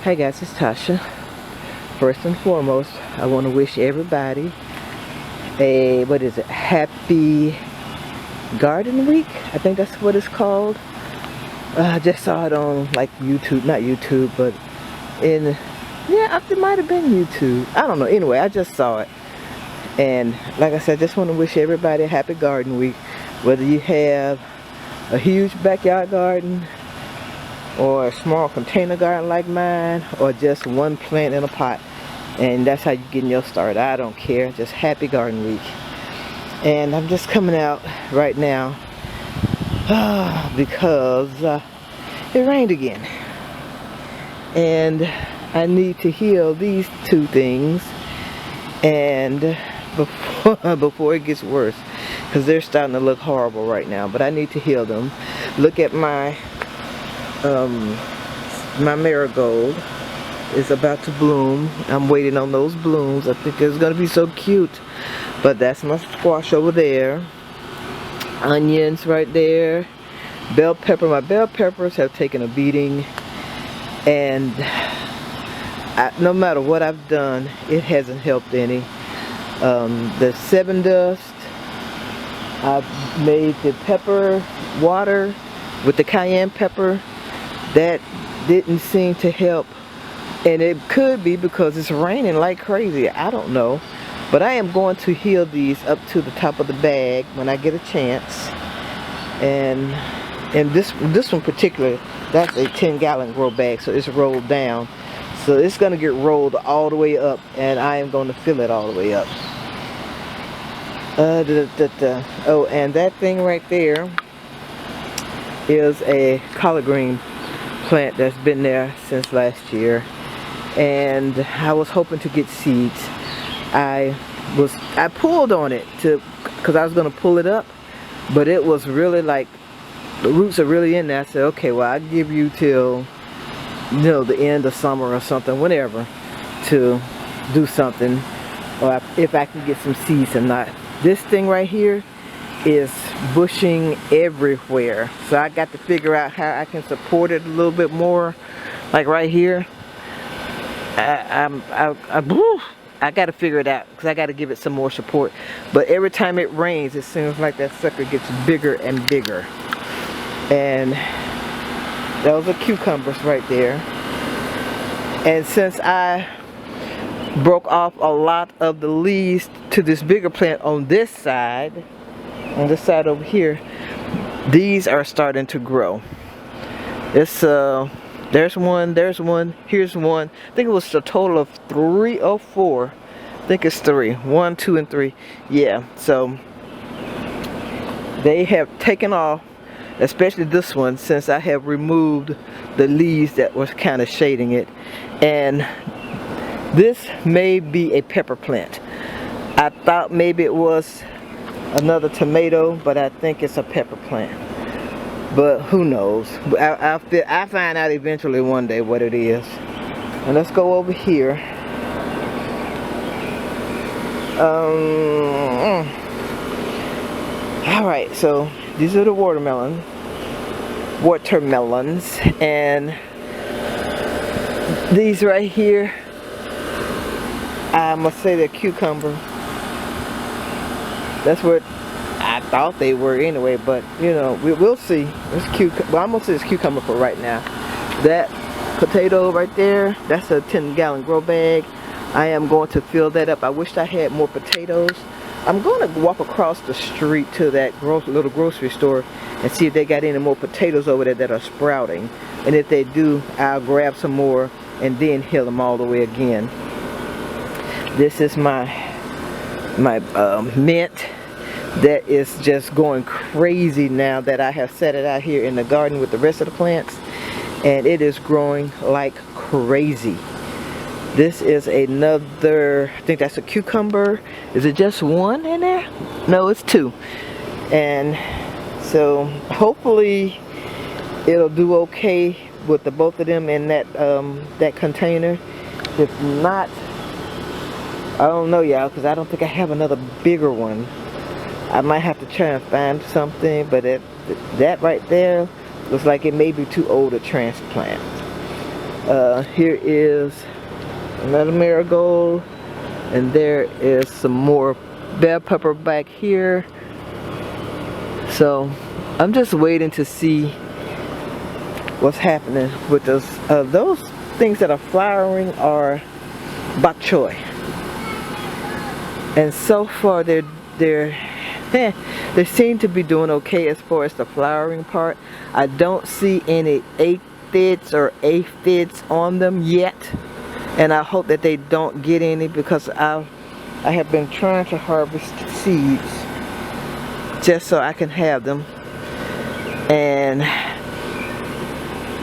Hi guys, it's Tasha. First and foremost, I want to wish everybody a, happy garden week. I think that's what it's called. I just saw it on like YouTube, not YouTube, but it might have been YouTube. I don't know. Anyway, I just saw it. And like I said, I just want to wish everybody a happy garden week. Whether you have a huge backyard garden, or a small container garden like mine, or just one plant in a pot, and that's how you're getting your start. I don't care, just happy garden week. And I'm just coming out right now because it rained again, and I need to heal these two things and before it gets worse, because they're starting to look horrible right now. But I need to heal them. Look at my marigold is about to bloom. I'm waiting on those blooms. I think it's gonna be so cute. But that's my squash over there. Onions right there. Bell pepper. My bell peppers have taken a beating, and no matter what I've done, it hasn't helped any. The 7 dust, I've made the pepper water with the cayenne pepper. That didn't seem to help, and it could be because it's raining like crazy. I don't know, but I am going to heal these up to the top of the bag when I get a chance. And this one particular, that's a 10-gallon grow bag, so it's rolled down, so it's gonna get rolled all the way up, and I am going to fill it all the way up. Oh, and that thing right there is a collard green plant that's been there since last year, and I was hoping to get seeds. I pulled on it because I was going to pull it up, but it was really like the roots are really in there. I said, okay, well, I'll give you till, you know, the end of summer or something, whenever, to do something, or if I can get some seeds or not. This thing right here is bushing everywhere, so I got to figure out how I can support it a little bit more. Like right here, I got to figure it out, because I got to give it some more support. But every time it rains, it seems like that sucker gets bigger and bigger. And those are cucumbers right there. And since I broke off a lot of the leaves to this bigger plant on this side over here, these are starting to grow. It's there's one, here's one. I think it was a total of 3 or 4. I think it's 3. 1, 2, and 3. Yeah, so they have taken off, especially this one, since I have removed the leaves that was kind of shading it. And this may be a pepper plant. I thought maybe it was another tomato, but I think it's a pepper plant. But who knows? I'll find out eventually one day what it is. And let's go over here. Alright, so these are the watermelons, and these right here, I must say they're cucumber. That's what I thought they were anyway, but you know, we'll see. It's cucumber. Well, I'm gonna say it's cucumber for right now. That potato right there, that's a 10-gallon grow bag. I am going to fill that up. I wish I had more potatoes. I'm going to walk across the street to that little grocery store and see if they got any more potatoes over there that are sprouting. And if they do, I'll grab some more and then heal them all the way again. This is my mint that is just going crazy now that I have set it out here in the garden with the rest of the plants, and it is growing like crazy. This is another, I think that's a cucumber. Is it just one in there? No, it's 2. And so hopefully it'll do okay with the both of them in that that container. If not, I don't know, y'all, because I don't think I have another bigger one. I might have to try and find something, but that right there looks like it may be too old to transplant. Here is another marigold, and there is some more bell pepper back here. So I'm just waiting to see what's happening with those. Those things that are flowering are bok choy, and so far they seem to be doing okay as far as the flowering part. I don't see any aphids or aphids on them yet, and I hope that they don't get any, because I have been trying to harvest seeds just so I can have them. And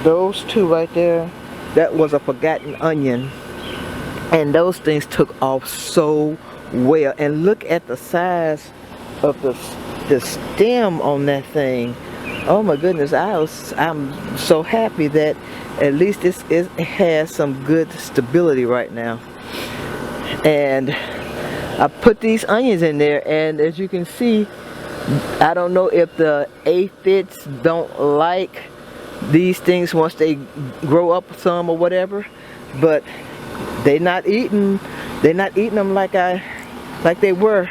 those two right there, that was a forgotten onion, and those things took off so well. And look at the size of the stem on that thing. Oh my goodness, I'm so happy that at least it has some good stability right now. And I put these onions in there, and as you can see, I don't know if the aphids don't like these things once they grow up some or whatever, but they're not eating them like they were.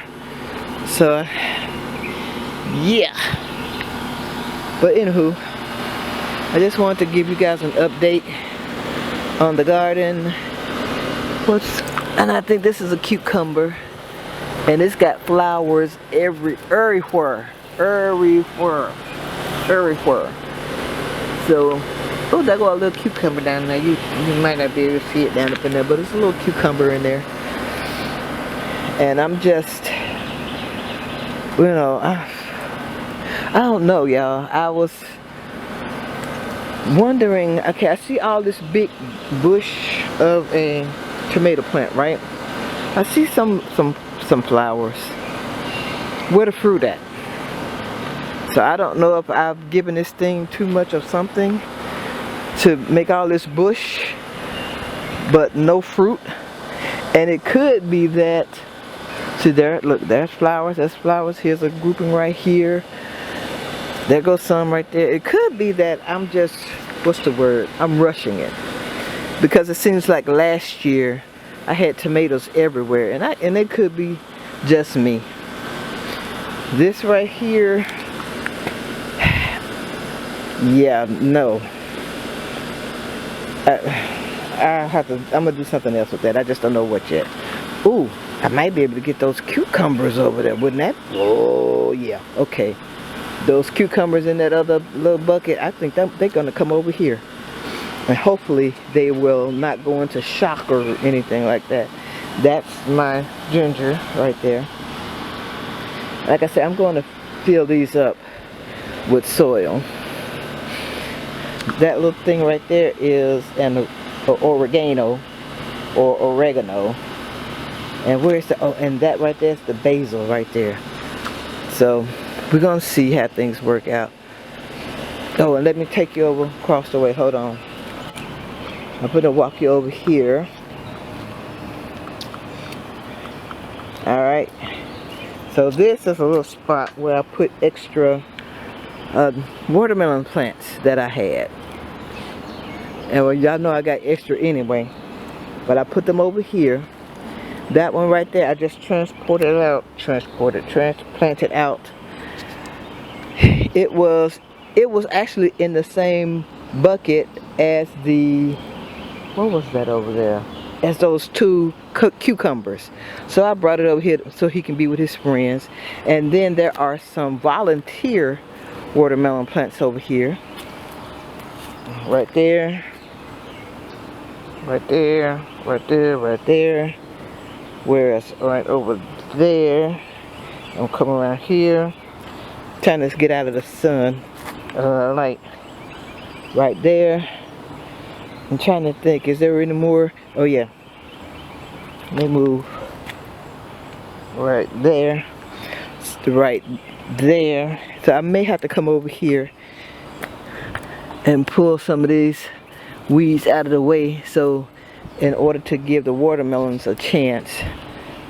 So yeah. But anywho, I just wanted to give you guys an update on the garden. And I think this is a cucumber, and it's got flowers everywhere. So, oh, there go a little cucumber down there. You might not be able to see it down up in there, but it's a little cucumber in there. And I'm just, you know, I don't know, y'all. I was wondering, okay, I see all this big bush of a tomato plant, right? I see some flowers. Where the fruit at? So I don't know if I've given this thing too much of something to make all this bush but no fruit. And it could be that, see there, look, there's flowers, here's a grouping right here. There goes some right there. It could be that I'm just, what's the word? I'm rushing it. Because it seems like last year I had tomatoes everywhere, and it could be just me. This right here, yeah, no. I'm gonna do something else with that. I just don't know what yet. Ooh, I might be able to get those cucumbers over there, wouldn't that? Oh yeah, okay. Those cucumbers in that other little bucket, I think they're gonna come over here. And hopefully they will not go into shock or anything like that. That's my ginger right there. Like I said, I'm going to fill these up with soil. That little thing right there is an oregano or oregano. And where's the, oh, and that right there is the basil right there. So we're going to see how things work out. Oh, and let me take you over across the way. Hold on. I'm going to walk you over here. Alright. So this is a little spot where I put extra watermelon plants that I had. And well, y'all know I got extra anyway. But I put them over here. That one right there, I just transplanted out. It was actually in the same bucket as the, what was that over there? As those two cucumbers. So I brought it over here so he can be with his friends. And then there are some volunteer watermelon plants over here. Right there. Right there. Right there. Right there. Whereas right over there. I'm coming around here. Trying to get out of the sun. Light. Right there. I'm trying to think, is there any more? Oh yeah. Let me move. Right there. Right there. So I may have to come over here and pull some of these weeds out of the way, so in order to give the watermelons a chance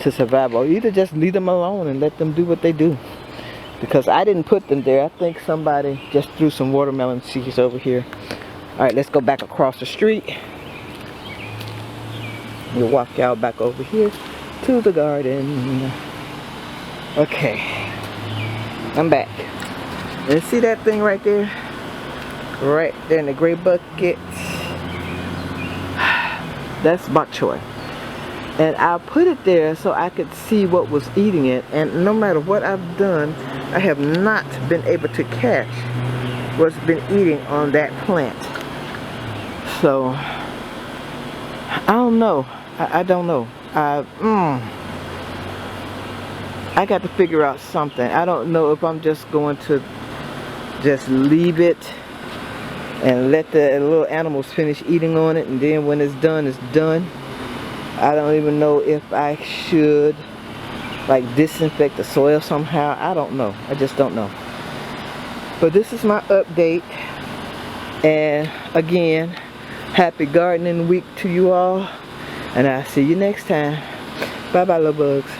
to survive, or either just leave them alone and let them do what they do. Because I didn't put them there. I think somebody just threw some watermelon seeds over here. Alright, let's go back across the street You walk y'all back over here to the garden. Okay, I'm back. And see that thing right there? Right there in the gray bucket. That's bok choy. And I put it there so I could see what was eating it. And no matter what I've done, I have not been able to catch what's been eating on that plant. So, I don't know. I don't know. I got to figure out something. I don't know if I'm just going to just leave it and let the little animals finish eating on it, and then when it's done, it's done. I don't even know if I should like disinfect the soil somehow. I don't know. I just don't know. But this is my update. And again, happy gardening week to you all. And I'll see you next time. Bye bye, little bugs.